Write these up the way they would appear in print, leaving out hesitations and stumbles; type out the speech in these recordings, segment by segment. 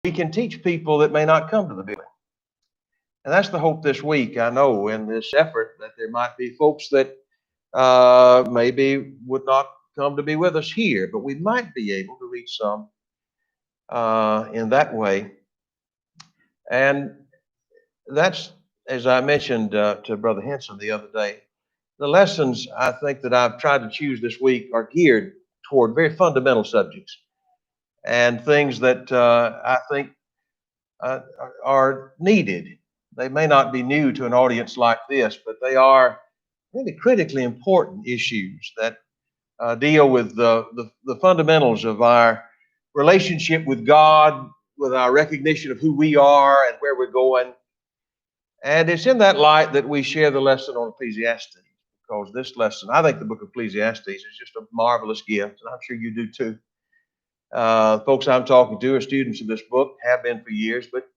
we can teach people that may not come to the building. And that's the hope this week, I know, in this effort, that there might be folks that maybe would not come to be with us here, but we might be able to reach some in that way. And that's, as I mentioned to Brother Henson the other day, the lessons I think that I've tried to choose this week are geared toward very fundamental subjects and things that I think are needed. They may not be new to an audience like this, but they are really critically important issues that deal with the fundamentals of our relationship with God, with our recognition of who we are and where we're going. And it's in that light that we share the lesson on Ecclesiastes, because this lesson, I think the book of Ecclesiastes is just a marvelous gift, and I'm sure you do too. Folks I'm talking to are students of this book, have been for years, but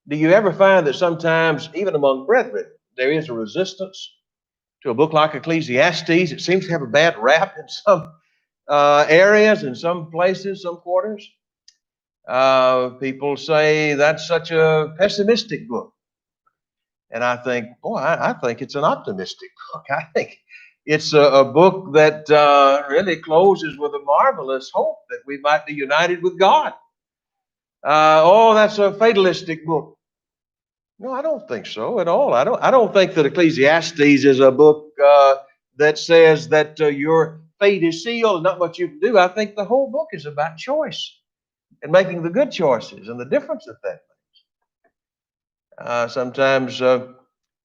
do you ever find that sometimes, even among brethren, there is a resistance to a book like Ecclesiastes? It seems to have a bad rap in some areas, in some places, some quarters. People say that's such a pessimistic book. And I think, boy, I think it's an optimistic book. I think it's a book that really closes with a marvelous hope that we might be united with God. That's a fatalistic book. No, I don't think so at all. I don't think that Ecclesiastes is a book that says that your fate is sealed and not much you can do. I think the whole book is about choice and making the good choices and the difference that makes. Sometimes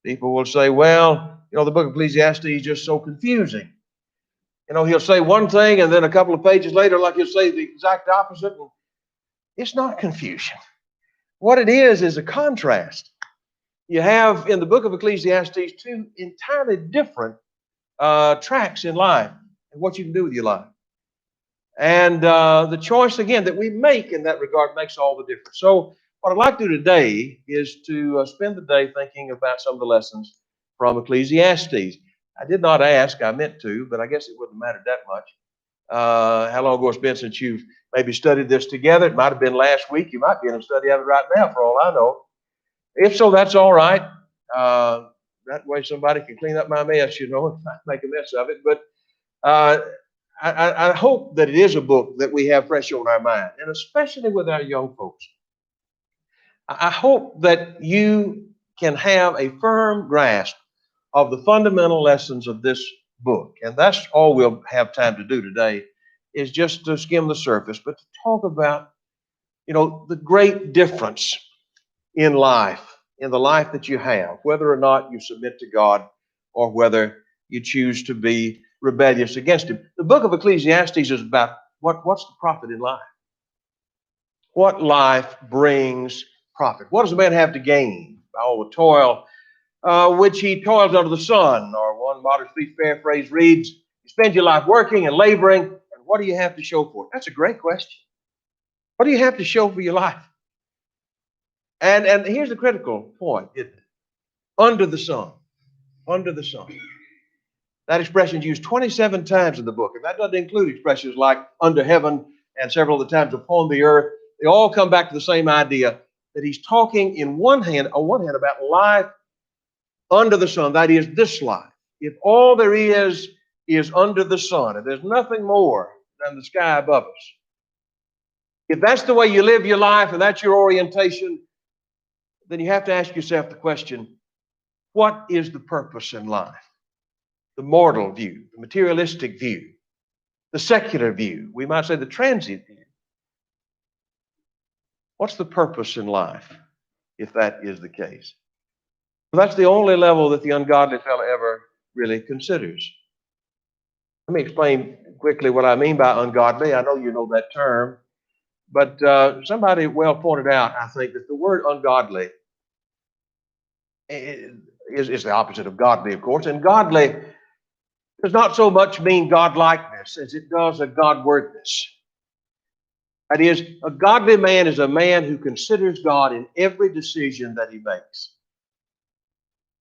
people will say, well, the book of Ecclesiastes is just so confusing. He'll say one thing and then a couple of pages later, like he'll say the exact opposite. And it's not confusion. What it is a contrast. You have in the book of Ecclesiastes two entirely different tracks in life and what you can do with your life. And the choice, again, that we make in that regard makes all the difference. So what I'd like to do today is to spend the day thinking about some of the lessons from Ecclesiastes. I did not ask, I meant to, but I guess it wouldn't matter that much. How long ago it's been since you've maybe studied this together? It might have been last week. You might be in a study of it right now, for all I know. If so, that's all right. That way somebody can clean up my mess, and not make a mess of it. But I hope that it is a book that we have fresh on our mind, and especially with our young folks. I hope that you can have a firm grasp of the fundamental lessons of this book. And that's all we'll have time to do today, is just to skim the surface, but to talk about, the great difference in life, in the life that you have, whether or not you submit to God or whether you choose to be rebellious against Him. The book of Ecclesiastes is about what's the profit in life? What life brings profit? What does a man have to gain by all the toil which he toils under the sun? Or one modern speech paraphrase reads, you spend your life working and laboring, and what do you have to show for it? That's a great question. What do you have to show for your life? And here's the critical point, isn't it? Under the sun. Under the sun. That expression is used 27 times in the book, and that doesn't include expressions like under heaven and several of the times upon the earth. They all come back to the same idea, that he's talking on one hand about life under the sun, that is, this life. If all there is under the sun, and there's nothing more than the sky above us, if that's the way you live your life and that's your orientation, then you have to ask yourself the question, what is the purpose in life? The mortal view, the materialistic view, the secular view, we might say the transient view. What's the purpose in life, if that is the case? Well, that's the only level that the ungodly fellow ever really considers. Let me explain quickly what I mean by ungodly. I know you know that term, but somebody well pointed out, I think, that the word ungodly is the opposite of godly, of course, and godly does not so much mean godlikeness as it does a Godwardness. That is, a godly man is a man who considers God in every decision that he makes.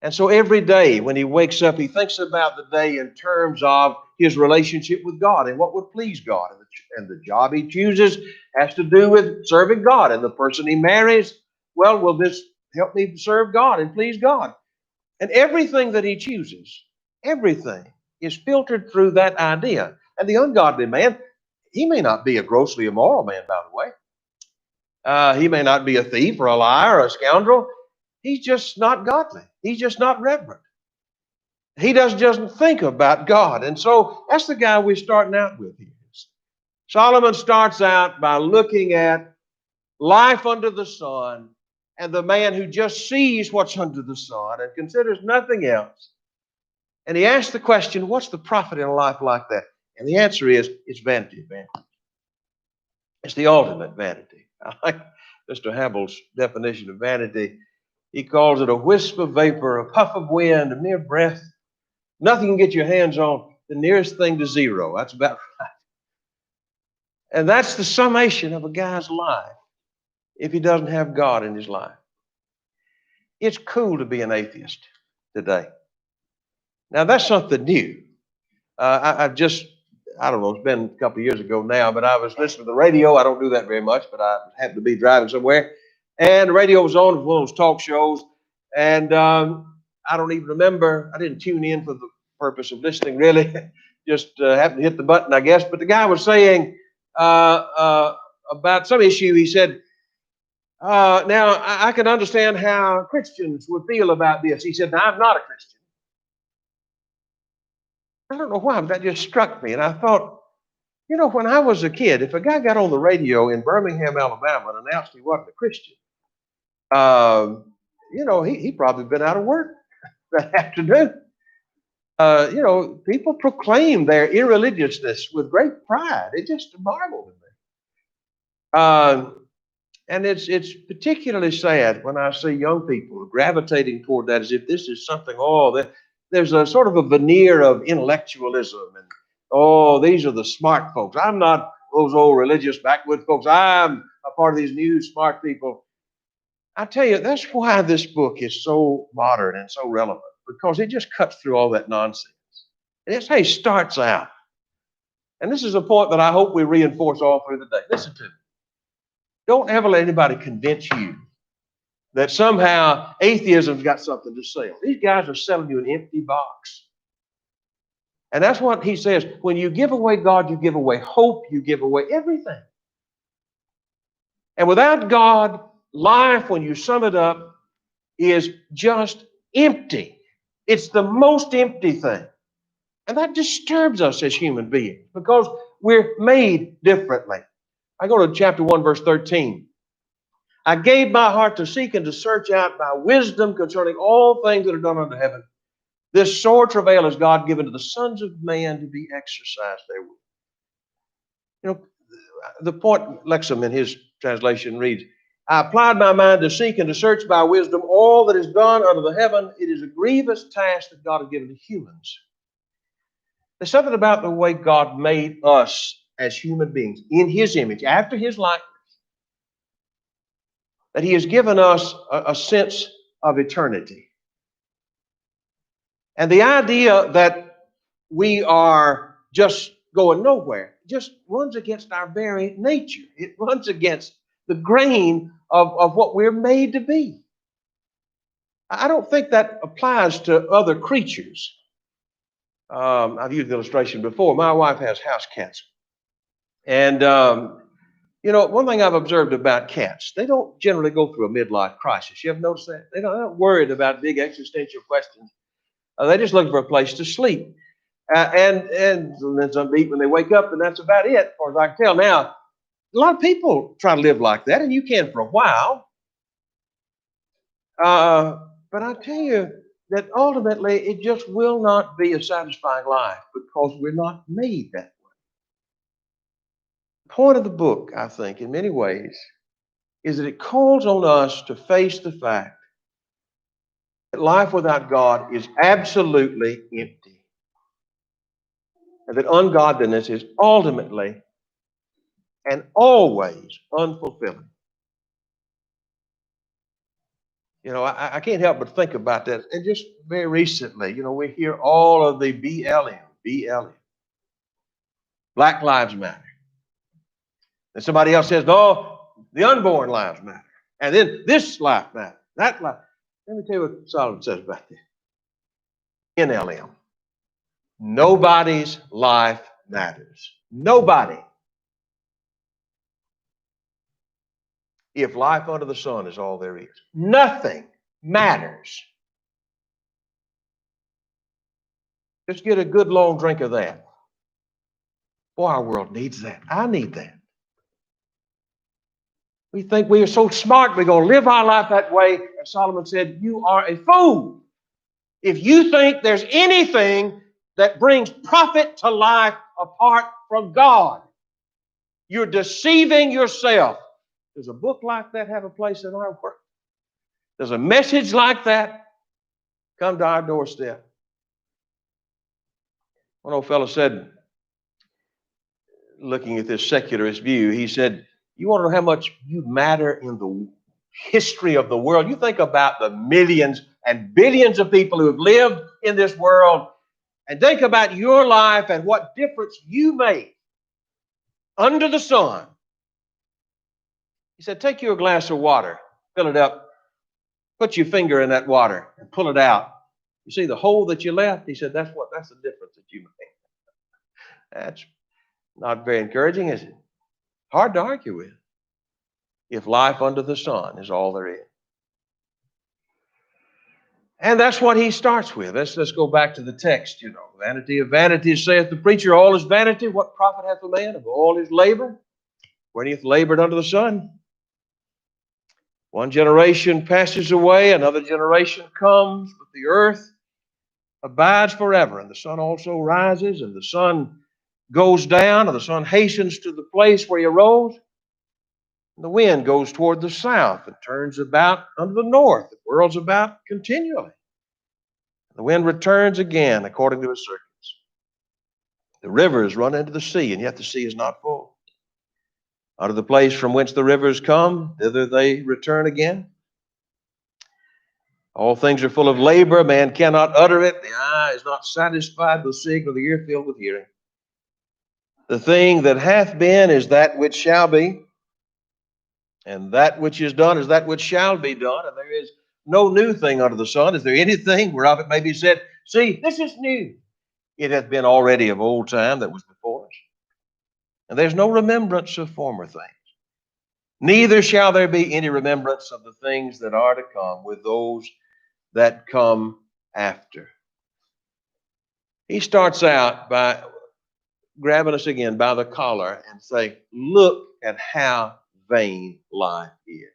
And so every day when he wakes up, he thinks about the day in terms of his relationship with God and what would please God. And the job he chooses has to do with serving God. And the person he marries, well, will this help me serve God and please God? And everything that he chooses, everything is filtered through that idea. And the ungodly man, he may not be a grossly immoral man, by the way. He may not be a thief or a liar or a scoundrel. He's just not godly. He's just not reverent. He doesn't think about God. And so that's the guy we're starting out with here. Solomon starts out by looking at life under the sun and the man who just sees what's under the sun and considers nothing else. And he asks the question, what's the profit in a life like that? And the answer is, it's vanity, vanity. It's the ultimate vanity. I like Mr. Haebel's definition of vanity. He calls it a wisp of vapor, a puff of wind, a mere breath. Nothing you can get your hands on, the nearest thing to zero. That's about right. And that's the summation of a guy's life if he doesn't have God in his life. It's cool to be an atheist today. Now, that's something new. I don't know, it's been a couple of years ago now, but I was listening to the radio. I don't do that very much, but I happened to be driving somewhere. And the radio was on, one of those talk shows. And I don't even remember. I didn't tune in for the purpose of listening, really. Just happened to hit the button, I guess. But the guy was saying about some issue. He said, now, I can understand how Christians would feel about this. He said, now, I'm not a Christian. I don't know why, but that just struck me. And I thought, when I was a kid, if a guy got on the radio in Birmingham, Alabama, and announced he wasn't a Christian, he probably been out of work that afternoon. People proclaim their irreligiousness with great pride. It's just a marvel to me. And it's particularly sad when I see young people gravitating toward that as if this is something, there's a sort of a veneer of intellectualism and, these are the smart folks. I'm not those old religious backwoods folks. I'm a part of these new smart people. I tell you, that's why this book is so modern and so relevant, because it just cuts through all that nonsense. And it's how he starts out. And this is a point that I hope we reinforce all through the day. Listen to me. Don't ever let anybody convince you that somehow atheism's got something to sell. These guys are selling you an empty box. And that's what he says. When you give away God, you give away hope, you give away everything. And without God, life, when you sum it up, is just empty. It's the most empty thing. And that disturbs us as human beings because we're made differently. I go to chapter 1, verse 13. I gave my heart to seek and to search out by wisdom concerning all things that are done under heaven. This sore travail is God given to the sons of man to be exercised therewith. The point, Lexham in his translation reads, I applied my mind to seek and to search by wisdom all that is done under the heaven. It is a grievous task that God has given to humans. There's something about the way God made us as human beings in his image, after his likeness, that he has given us a sense of eternity. And the idea that we are just going nowhere just runs against our very nature. It runs against the grain of what we're made to be. I don't think that applies to other creatures. I've used the illustration before. My wife has house cats. And, one thing I've observed about cats, they don't generally go through a midlife crisis. You ever noticed that? They're not worried about big existential questions. They just look for a place to sleep. And then some eat when they wake up, and that's about it, as far as I can tell. Now, a lot of people try to live like that, and you can for a while. But I tell you that ultimately it just will not be a satisfying life because we're not made that way. The point of the book, I think, in many ways, is that it calls on us to face the fact that life without God is absolutely empty, and that ungodliness is ultimately and always unfulfilling. I can't help but think about that. And just very recently, we hear all of the BLM, Black Lives Matter. And somebody else says, no, the unborn lives matter. And then this life matters, that life. Let me tell you what Solomon says about this. NLM. Nobody's life matters. Nobody. If life under the sun is all there is, nothing matters. Just get a good long drink of that. Boy, our world needs that. I need that. We think we are so smart, we're going to live our life that way. And Solomon said, you are a fool if you think there's anything that brings profit to life apart from God. You're deceiving yourself. Does a book like that have a place in our work? Does a message like that come to our doorstep? One old fellow said, looking at this secularist view, he said, you want to know how much you matter in the history of the world? You think about the millions and billions of people who have lived in this world, and think about your life and what difference you make under the sun. He said, take you a glass of water, fill it up, put your finger in that water and pull it out. You see the hole that you left? He said, that's the difference that you make. That's not very encouraging, is it? Hard to argue with. If life under the sun is all there is. And that's what he starts with. Let's go back to the text, Vanity of vanities, saith the preacher, all is vanity. What profit hath a man of all his labor? When he hath labored under the sun? One generation passes away, another generation comes, but the earth abides forever. And the sun also rises, and the sun goes down, and the sun hastens to the place where he arose. The wind goes toward the south and turns about unto the north. It whirls about continually. The wind returns again according to his circuits. The rivers run into the sea, and yet the sea is not full. Out of the place from whence the rivers come, thither they return again. All things are full of labor. Man cannot utter it. The eye is not satisfied with seeing, nor the ear filled with hearing. The thing that hath been is that which shall be, and that which is done is that which shall be done. And there is no new thing under the sun. Is there anything whereof it may be said, see, this is new? It hath been already of old time that was before us. And there's no remembrance of former things. Neither shall there be any remembrance of the things that are to come with those that come after. He starts out by grabbing us again by the collar and saying, look at how vain life is.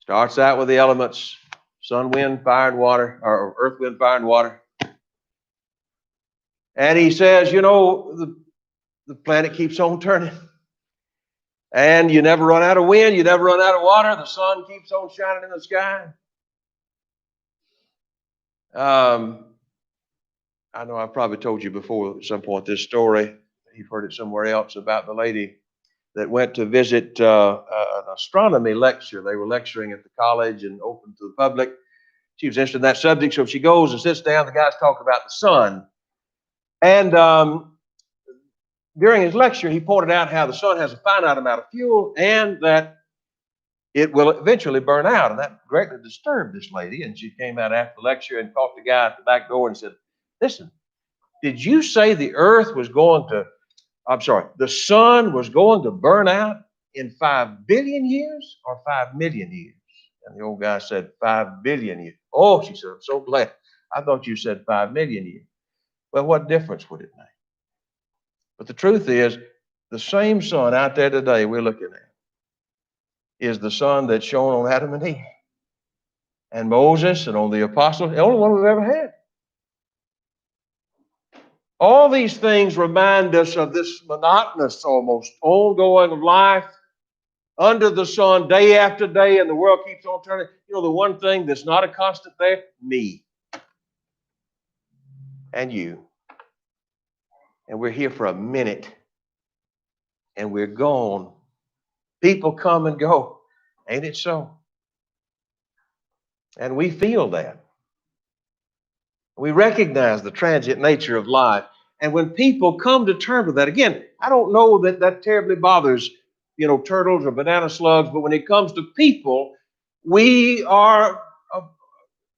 Starts out with the elements, sun, wind, fire, and water, or earth, wind, fire, and water. And he says, the planet keeps on turning. And you never run out of wind, you never run out of water, the sun keeps on shining in the sky. I know I've probably told you before at some point this story. You've heard it somewhere else about the lady that went to visit an astronomy lecture. They were lecturing at the college and open to the public. She was interested in that subject, so she goes and sits down. The guy's talking about the sun. And during his lecture, he pointed out how the sun has a finite amount of fuel and that it will eventually burn out. And that greatly disturbed this lady. And she came out after the lecture and caught the guy at the back door and said, listen, did you say the sun was going to burn out in 5 billion years or 5 million years? And the old guy said, 5 billion years. Oh, she said, I'm so glad. I thought you said 5 million years. Well, what difference would it make? But the truth is, the same sun out there today we're looking at is the sun that shone on Adam and Eve and Moses and on the apostles, the only one we've ever had. All these things remind us of this monotonous, almost ongoing life under the sun day after day, and the world keeps on turning. The one thing that's not a constant there, me and you. And we're here for a minute, and we're gone. People come and go. Ain't it so? And we feel that. We recognize the transient nature of life. And when people come to terms with that, again, I don't know that that terribly bothers, turtles or banana slugs, but when it comes to people, we are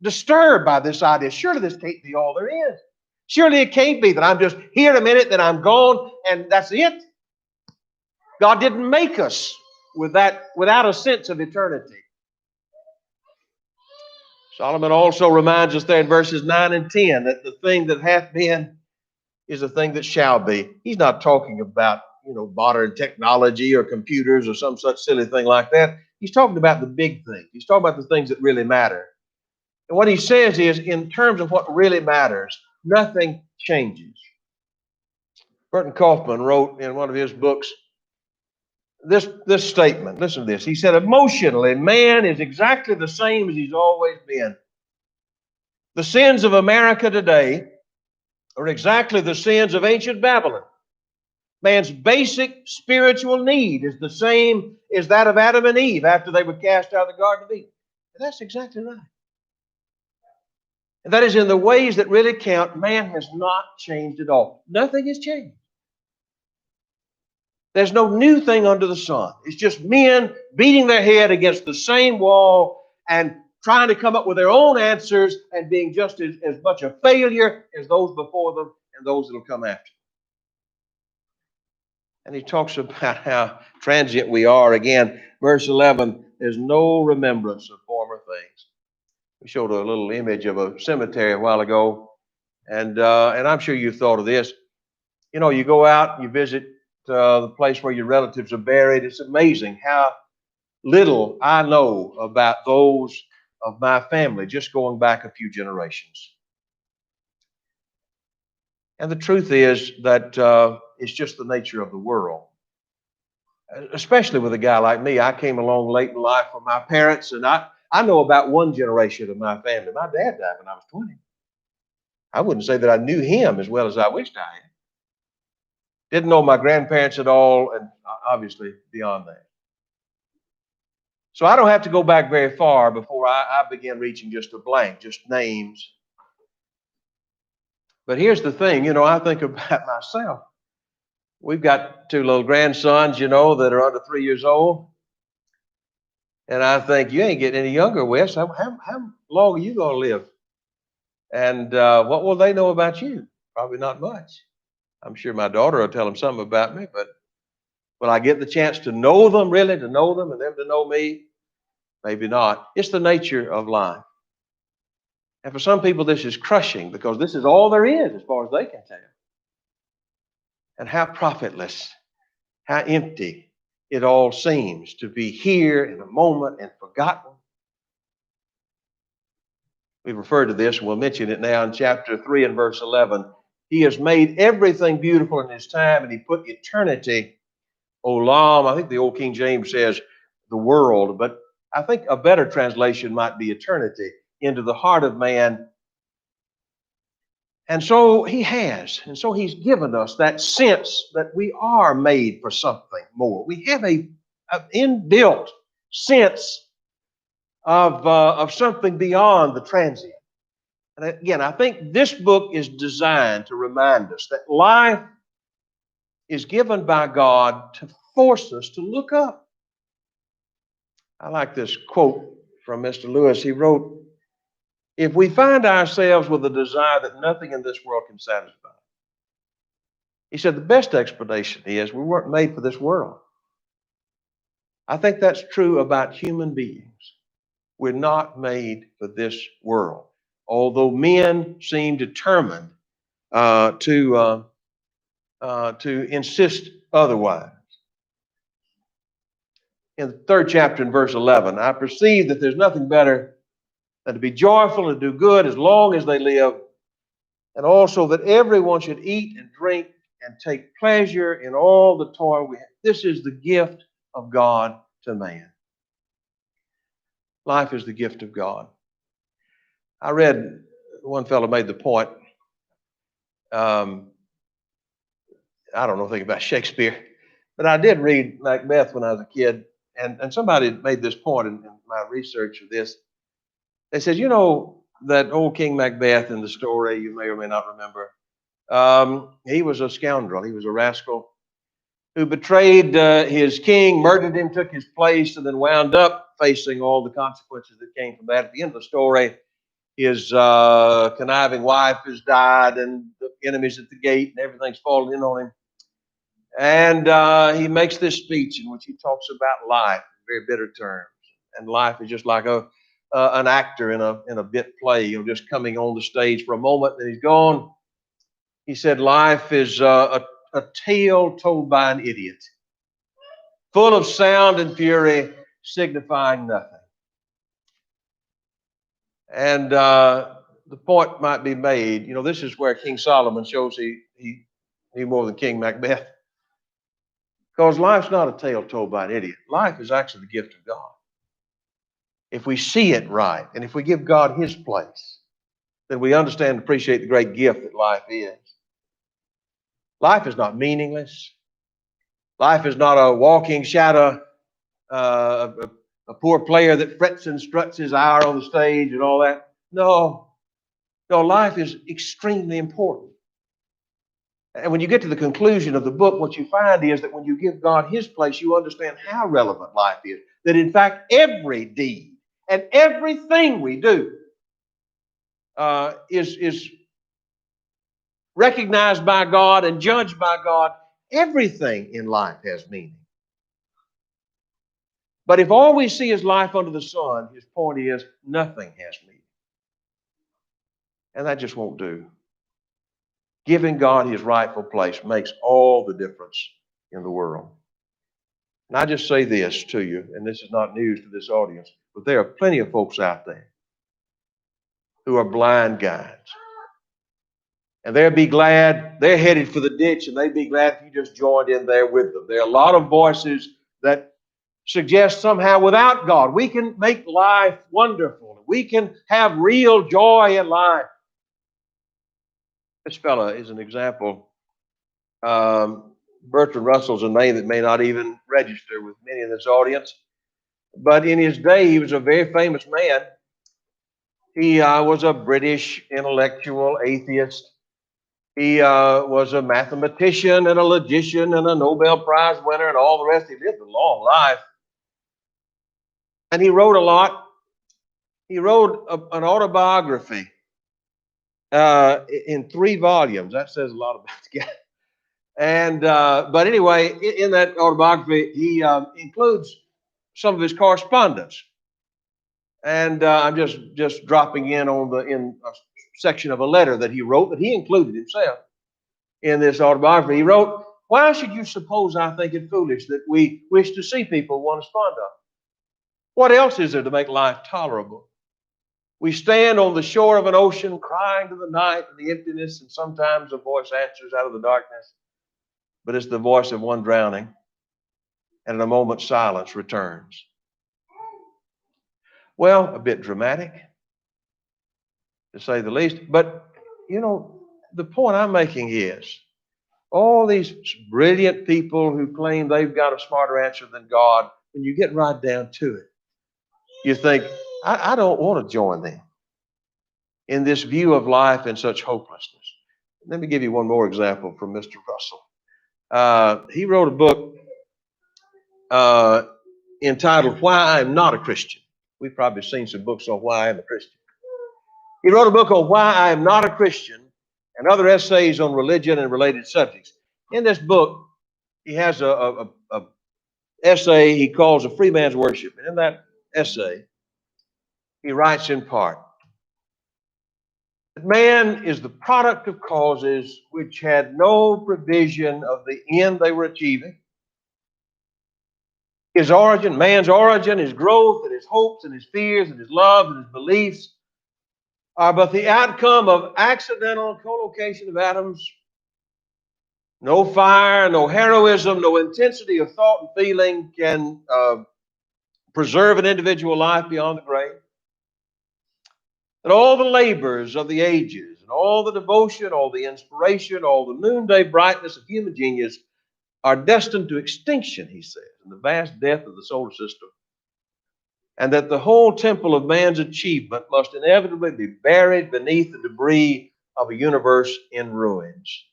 disturbed by this idea. Surely this can't be all there is. Surely it can't be that I'm just here a minute, then I'm gone, and that's it. God didn't make us without a sense of eternity. Solomon also reminds us there in verses 9 and 10 that the thing that hath been is a thing that shall be. He's not talking about, modern technology or computers or some such silly thing like that. He's talking about the big things. He's talking about the things that really matter. And what he says is, in terms of what really matters, nothing changes. Burton Kaufman wrote in one of his books this statement. Listen to this. He said, emotionally, man is exactly the same as he's always been. The sins of America today are exactly the sins of ancient Babylon. Man's basic spiritual need is the same as that of Adam and Eve after they were cast out of the Garden of Eden. And that's exactly right. And that is, in the ways that really count, man has not changed at all. Nothing has changed. There's no new thing under the sun. It's just men beating their head against the same wall and trying to come up with their own answers and being just as much a failure as those before them and those that will come after. And he talks about how transient we are. Again, verse 11, there's no remembrance of former things. We showed a little image of a cemetery a while ago, and I'm sure you've thought of this. You go out, you visit the place where your relatives are buried. It's amazing how little I know about those of my family just going back a few generations. And the truth is that it's just the nature of the world. Especially with a guy like me, I came along late in life from my parents, and I know about one generation of my family. My dad died when I was 20. I wouldn't say that I knew him as well as I wished I had. Didn't know my grandparents at all, and obviously beyond that. So I don't have to go back very far before I begin reaching just a blank, just names. But here's the thing, I think about myself. We've got two little grandsons, that are under 3 years old. And I think, you ain't getting any younger, Wes. How long are you going to live? And what will they know about you? Probably not much. I'm sure my daughter will tell them something about me, but will I get the chance to know them, really, to know them and them to know me? Maybe not. It's the nature of life. And for some people, this is crushing because this is all there is as far as they can tell. And how profitless, how empty it all seems to be here in a moment and forgotten. We've referred to this, and we'll mention it now in chapter 3 and verse 11. He has made everything beautiful in his time, and he put eternity, olam, I think the old King James says the world, but I think a better translation might be eternity, into the heart of man. And so he has, and so he's given us that sense that we are made for something more. We have an inbuilt sense of something beyond the transient. And again, I think this book is designed to remind us that life is given by God to force us to look up. I like this quote from Mr. Lewis. He wrote, if we find ourselves with a desire that nothing in this world can satisfy, he said the best explanation is we weren't made for this world. I think that's true about human beings. We're not made for this world. Although men seem determined to insist otherwise. In the 3rd chapter in verse 11, I perceive that there's nothing better than to be joyful and do good as long as they live, and also that everyone should eat and drink and take pleasure in all the toil we have. This is the gift of God to man. Life is the gift of God. I read, one fellow made the point, I don't know anything about Shakespeare, but I did read Macbeth when I was a kid, and somebody made this point in my research of this. They said, you know, that old King Macbeth in the story, you may or may not remember, he was a scoundrel. He was a rascal who betrayed his king, murdered him, took his place, and then wound up facing all the consequences that came from that. At the end of the story, his conniving wife has died, and the enemy's at the gate, and everything's falling in on him. And he makes this speech in which he talks about life in very bitter terms. And life is just like an actor in a bit play, just coming on the stage for a moment, then he's gone. He said, life is a tale told by an idiot, full of sound and fury, signifying nothing. And the point might be made, this is where King Solomon shows he knew more than King Macbeth. Because life's not a tale told by an idiot. Life is actually the gift of God. If we see it right, and if we give God His place, then we understand and appreciate the great gift that life is. Life is not meaningless. Life is not a walking shadow, a poor player that frets and struts his hour on the stage and all that. No, life is extremely important. And when you get to the conclusion of the book, what you find is that when you give God His place, you understand how relevant life is. That in fact, every deed and everything we do is recognized by God and judged by God. Everything in life has meaning. But if all we see is life under the sun, his point is nothing has meaning. And that just won't do. Giving God His rightful place makes all the difference in the world. And I just say this to you, and this is not news to this audience, but there are plenty of folks out there who are blind guides. And they'll be glad, they're headed for the ditch, and they'd be glad if you just joined in there with them. There are a lot of voices that suggest somehow without God, we can make life wonderful. We can have real joy in life. This fella is an example. Bertrand Russell's a name that may not even register with many in this audience. But in his day, he was a very famous man. He was a British intellectual atheist. He was a mathematician and a logician and a Nobel Prize winner and all the rest. He lived a long life. And he wrote a lot. He wrote an autobiography in 3 volumes. That says a lot about the guy. And but anyway, in that autobiography, he includes some of his correspondence. And I'm just dropping in in a section of a letter that he wrote that he included himself in this autobiography. He wrote, "Why should you suppose I think it foolish that we wish to see people one is fond of? What else is there to make life tolerable? We stand on the shore of an ocean, crying to the night and the emptiness, and sometimes a voice answers out of the darkness, but it's the voice of one drowning, and in a moment's silence returns." Well, a bit dramatic, to say the least. But, the point I'm making is all these brilliant people who claim they've got a smarter answer than God, when you get right down to it, you think, I don't want to join them in this view of life and such hopelessness. Let me give you one more example from Mr. Russell. He wrote a book entitled Why I'm Not a Christian. We've probably seen some books on why I'm a Christian. He wrote a book on Why I Am Not a Christian and other essays on religion and related subjects. In this book, he has a essay he calls A Free Man's Worship. And in that essay, he writes in part that man is the product of causes which had no provision of the end they were achieving. His origin, man's origin, his growth, and his hopes, and his fears, and his love, and his beliefs are but the outcome of accidental collocation of atoms. No fire, no heroism, no intensity of thought and feeling can preserve an individual life beyond the grave. That all the labors of the ages, and all the devotion, all the inspiration, all the noonday brightness of human genius are destined to extinction, he says, in the vast death of the solar system. and that the whole temple of man's achievement must inevitably be buried beneath the debris of a universe in ruins.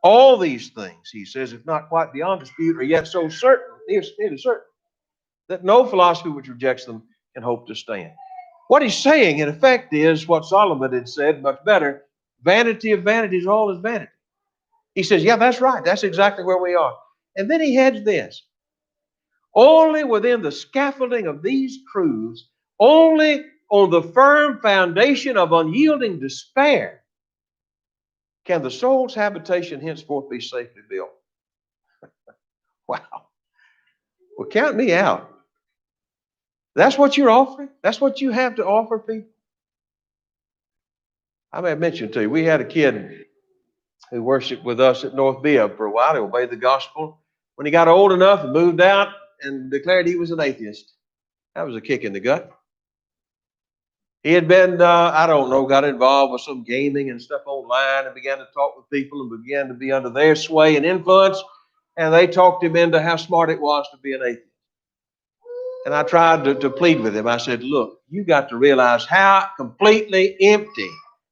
All these things, he says, if not quite beyond dispute, are yet so certain, nearly certain, that no philosophy which rejects them can hope to stand. What he's saying, in effect, is what Solomon had said much better: vanity of vanities, all is vanity. He says, yeah, that's right. That's exactly where we are. And then he adds this: only within the scaffolding of these truths, only on the firm foundation of unyielding despair, can the soul's habitation henceforth be safely built. Wow. Well, count me out. That's what you're offering? That's what you have to offer people? I may have mentioned to you, we had a kid who worshiped with us at North Bibb for a while. He obeyed the gospel. When he got old enough, he moved out and declared he was an atheist. That was a kick in the gut. He had been, I don't know, got involved with some gaming and stuff online and began to talk with people and began to be under their sway and influence. And they talked him into how smart it was to be an atheist. And I tried to plead with him. I said, look, you got to realize how completely empty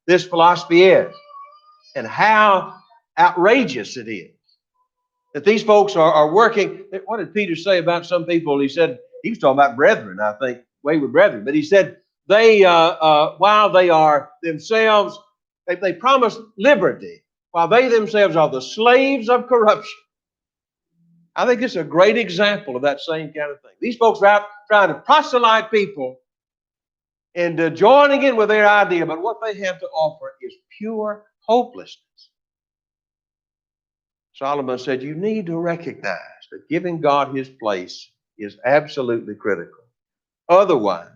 this philosophy is and how outrageous it is. That these folks are working. What did Peter say about some people? He said, he was talking about brethren, I think, wayward brethren. But he said, they, while they are themselves, they promise liberty, while they themselves are the slaves of corruption. I think it's a great example of that same kind of thing. These folks are out trying to proselyte people into joining in with their idea, but what they have to offer is pure hopelessness. Solomon said, you need to recognize that giving God his place is absolutely critical. Otherwise,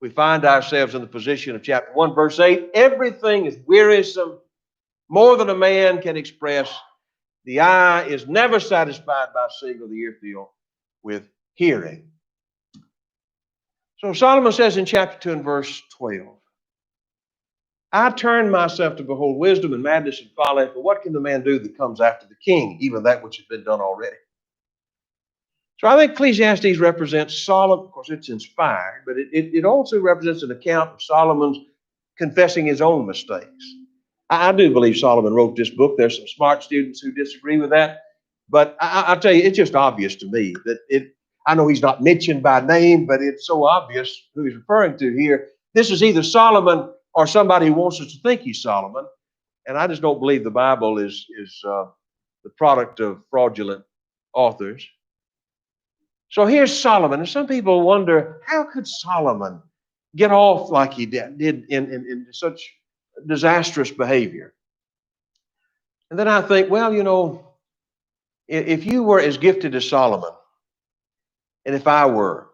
we find ourselves in the position of chapter 1, verse 8. Everything is wearisome, more than a man can express. The eye is never satisfied by seeing, or the ear filled with hearing. So Solomon says in chapter 2 and verse 12, I turn myself to behold wisdom and madness and folly, for what can the man do that comes after the king, even that which has been done already? So I think Ecclesiastes represents Solomon. Of course, it's inspired, but it also represents an account of Solomon's confessing his own mistakes. I do believe Solomon wrote this book. There's some smart students who disagree with that. But I'll tell you, it's just obvious to me that I know he's not mentioned by name, but it's so obvious who he's referring to here. This is either Solomon or somebody who wants us to think he's Solomon. And I just don't believe the Bible is the product of fraudulent authors. So here's Solomon. And some people wonder, how could Solomon get off like he did in such disastrous behavior? And then I think, well, you know, if you were as gifted as Solomon, and if I were,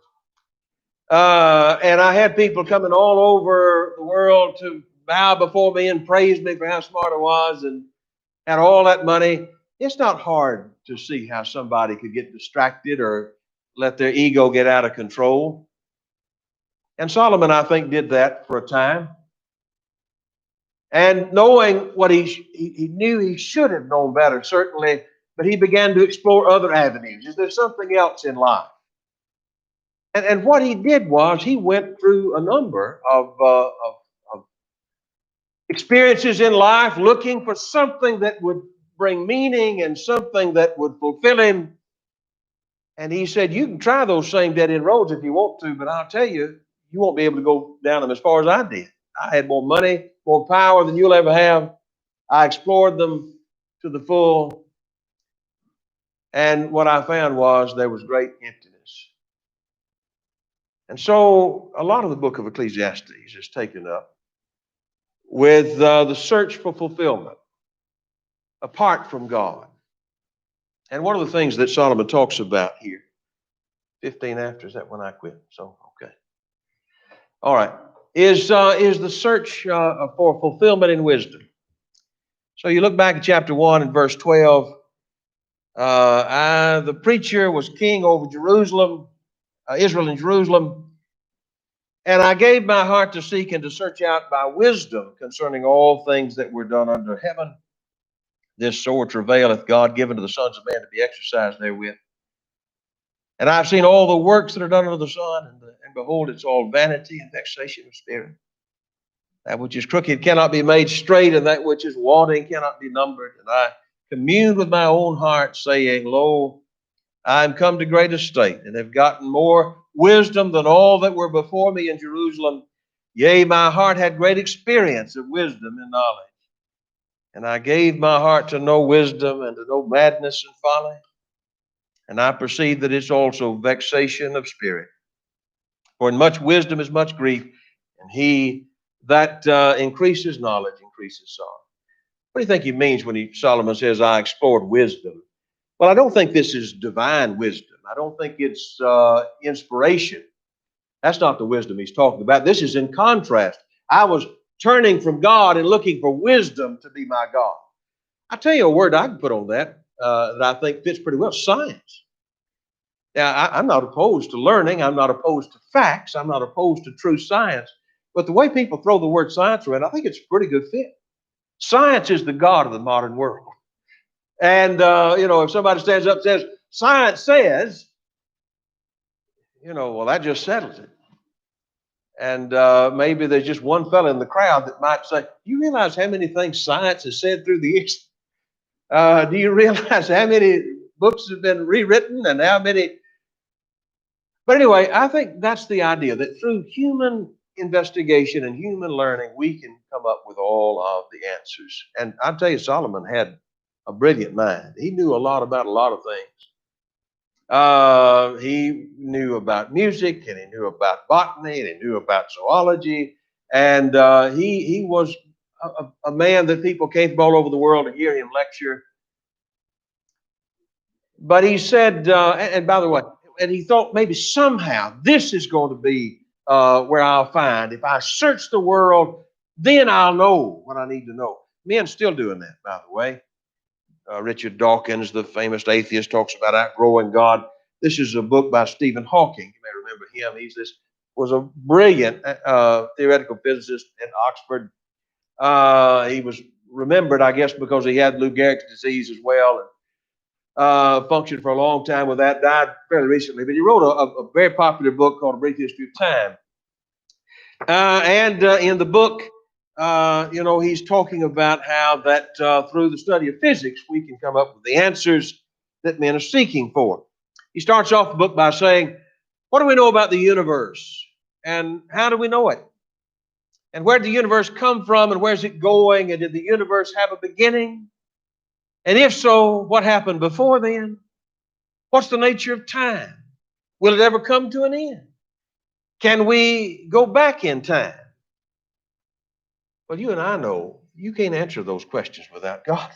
and I had people coming all over the world to bow before me and praise me for how smart I was and had all that money, it's not hard to see how somebody could get distracted or let their ego get out of control. And Solomon, I think, did that for a time. And knowing what he knew he should have known better, certainly, but he began to explore other avenues. Is there something else in life? And what he did was he went through a number of experiences in life looking for something that would bring meaning and something that would fulfill him. And he said, you can try those same dead-end roads if you want to, but I'll tell you, you won't be able to go down them as far as I did. I had more money, more power than you'll ever have. I explored them to the full. And what I found was there was great emptiness. And so a lot of the book of Ecclesiastes is taken up with the search for fulfillment apart from God. And one of the things that Solomon talks about here, 15 after, is that when I quit? So, okay. All right. Is the search for fulfillment in wisdom. So you look back at chapter 1 and verse 12. The preacher was king over Jerusalem, Israel and Jerusalem. And I gave my heart to seek and to search out by wisdom concerning all things that were done under heaven. This sore travail hath God given to the sons of man to be exercised therewith. And I've seen all the works that are done under the sun, and behold, it's all vanity and vexation of spirit. That which is crooked cannot be made straight, and that which is wanting cannot be numbered. And I communed with my own heart, saying, Lo, I am come to great estate, and have gotten more wisdom than all that were before me in Jerusalem. Yea, my heart had great experience of wisdom and knowledge. And I gave my heart to know wisdom and to know madness and folly. And I perceive that it's also vexation of spirit. For in much wisdom is much grief, and he that increases knowledge increases sorrow. What do you think he means when Solomon says, I explored wisdom? Well, I don't think this is divine wisdom. I don't think it's inspiration. That's not the wisdom he's talking about. This is in contrast. I was turning from God and looking for wisdom to be my God. I'll tell you a word I can put on that that I think fits pretty well: science. Now, I'm not opposed to learning. I'm not opposed to facts. I'm not opposed to true science. But the way people throw the word science around, I think it's a pretty good fit. Science is the God of the modern world. And, if somebody stands up and says, science says, well, that just settles it. And maybe there's just one fellow in the crowd that might say, do you realize how many things science has said through the years? Do you realize how many books have been rewritten and how many? But anyway, I think that's the idea, that through human investigation and human learning, we can come up with all of the answers. And I'll tell you, Solomon had a brilliant mind. He knew a lot about a lot of things. He knew about music, and he knew about botany, and he knew about zoology. And he was a man that people came from all over the world to hear him lecture. But he said, and by the way, and he thought maybe somehow this is going to be where I'll find. If I search the world, then I'll know what I need to know. Men still doing that, by the way. Richard Dawkins, the famous atheist, talks about outgrowing God. This is a book by Stephen Hawking. You may remember him. Was a brilliant theoretical physicist at Oxford. He was remembered, I guess, because he had Lou Gehrig's disease as well. And functioned for a long time with that, died fairly recently. But he wrote a very popular book called A Brief History of Time. And in the book, he's talking about how that through the study of physics, we can come up with the answers that men are seeking for. He starts off the book by saying, what do we know about the universe? And how do we know it? And where did the universe come from? And where's it going? And did the universe have a beginning? And if so, what happened before then? What's the nature of time? Will it ever come to an end? Can we go back in time? Well, you and I know you can't answer those questions without God.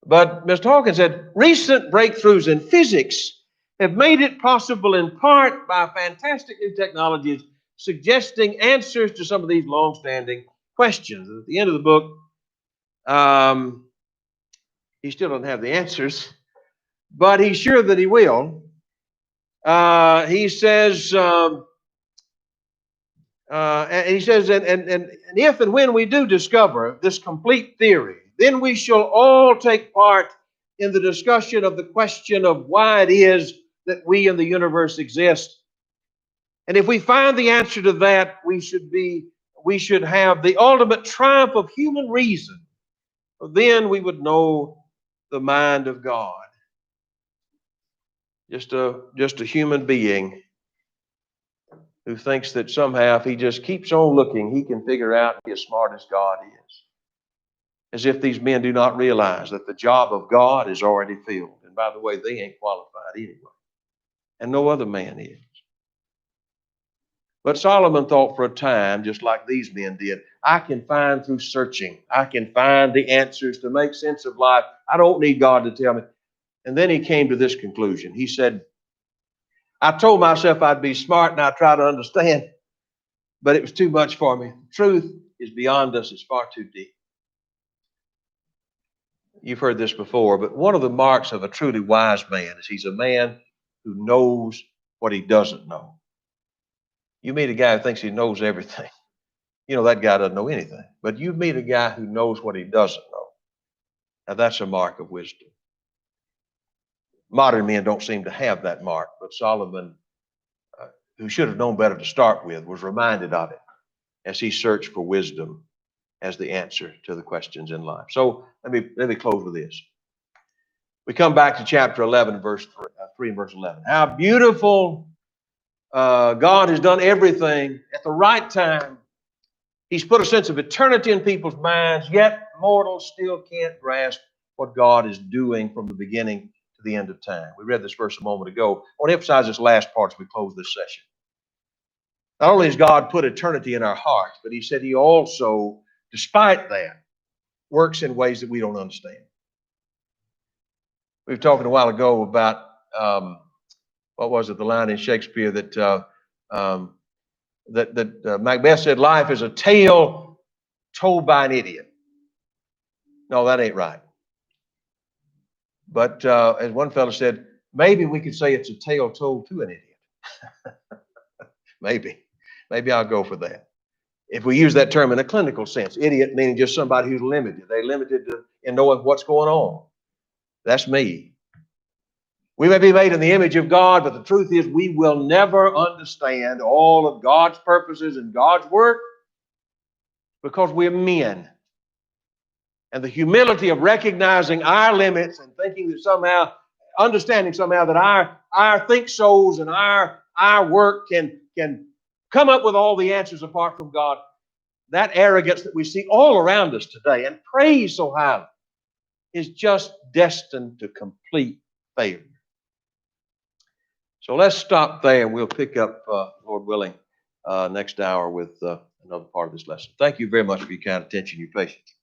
But Mr. Hawkins said, recent breakthroughs in physics have made it possible in part by fantastic new technologies suggesting answers to some of these long-standing questions. At the end of the book, he still doesn't have the answers, but he's sure that he will. He says, and if and when we do discover this complete theory, then we shall all take part in the discussion of the question of why it is that we in the universe exist. And if we find the answer to that, we should have the ultimate triumph of human reason. Then we would know the mind of God. Just a human being who thinks that somehow if he just keeps on looking, he can figure out and be as smart as God is. As if these men do not realize that the job of God is already filled. And by the way, they ain't qualified anyway. And no other man is. But Solomon thought for a time, just like these men did, I can find through searching. I can find the answers to make sense of life. I don't need God to tell me. And then he came to this conclusion. He said, I told myself I'd be smart and I'd try to understand, but it was too much for me. Truth is beyond us. It's far too deep. You've heard this before, but one of the marks of a truly wise man is he's a man who knows what he doesn't know. You meet a guy who thinks he knows everything. That guy doesn't know anything. But you meet a guy who knows what he doesn't know. Now, that's a mark of wisdom. Modern men don't seem to have that mark, but Solomon, who should have known better to start with, was reminded of it as he searched for wisdom as the answer to the questions in life. So let me close with this. We come back to chapter 11, verse 3 and verse 11. How beautiful God has done everything at the right time. He's put a sense of eternity in people's minds, yet mortals still can't grasp what God is doing from the beginning to the end of time. We read this verse a moment ago. I want to emphasize this last part as we close this session. Not only has God put eternity in our hearts, but he said he also, despite that, works in ways that we don't understand. We were talking a while ago about, what was it, the line in Shakespeare that Macbeth said, life is a tale told by an idiot. No, that ain't right. But as one fellow said, maybe we could say it's a tale told to an idiot. Maybe I'll go for that. If we use that term in a clinical sense, idiot meaning just somebody who's limited. They're limited in knowing what's going on. That's me. We may be made in the image of God, but the truth is we will never understand all of God's purposes and God's work because we're men. And the humility of recognizing our limits and thinking that somehow, understanding somehow that our think souls and our work can come up with all the answers apart from God, that arrogance that we see all around us today and praise so highly is just destined to complete failure. So let's stop there and we'll pick up, Lord willing, next hour with another part of this lesson. Thank you very much for your kind attention, your patience.